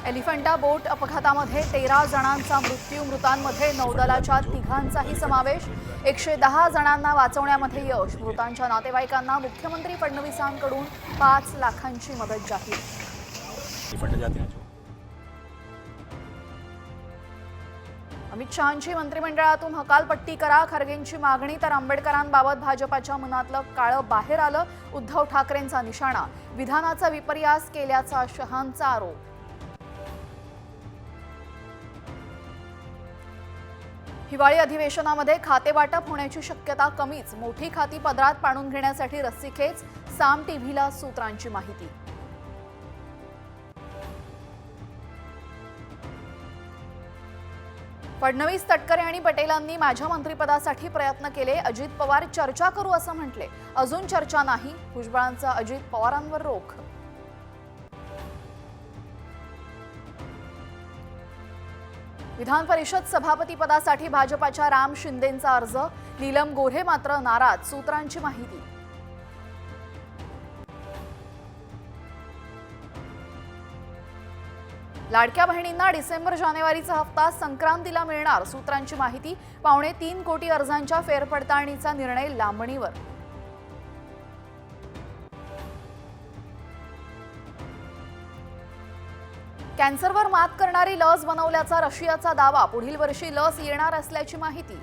एलिफंटा बोट अपघातामध्ये 13 जणांचा मृत्यू, मृतांमध्ये नौदलाच्या तिघांचाही समावेश। 110 जणांना वाचवण्यामध्ये यश। मृतांच्या नातेवाईकांना मुख्यमंत्री फडणवीसांकडून 5 लाखांची मदत जाहीर। अमित शहांची मंत्रिमंडळातून हकालपट्टी करा, खरगेंची मागणी तर आंबेडकरांबाबत भाजपाच्या मनातलं काळं बाहेर आलं। उद्धव ठाकरेंचा निशाणा, विधानाचा विपर्यास केल्याचा शहांचा आरोप। हिवाळी अधिवेशनामध्ये खातेवाटप होण्याची शक्यता कमीच। मोठी खाती पदरात पाडून घेण्यासाठी रस्सीखेच, साम टीव्हीला सूत्रांची माहिती। फडणवीस, तटकरे आणि पटेलांनी माझ्या मंत्रिपदासाठी प्रयत्न केले। अजित पवार चर्चा करू असं म्हटले। अजून चर्चा नाही, भुजबळांचा अजित पवारांवर रोख। विधान परिषद सभापती पदासाठी भाजपाच्या राम शिंदेंचा अर्ज। नीलम गोऱ्हे मात्र नाराज, सूत्रांची माहिती। लाडक्या बहिणींना डिसेंबर-जानेवारीचा हप्ता संक्रांतीला मिळणार, सूत्रांची माहिती। 3.25 कोटी अर्जांच्या फेरपडताळणीचा निर्णय लांबणीवर। कॅन्सरवर मात करणारी लस बनवल्याचा रशियाचा दावा। पुढील वर्षी लस येणार असल्याची माहिती।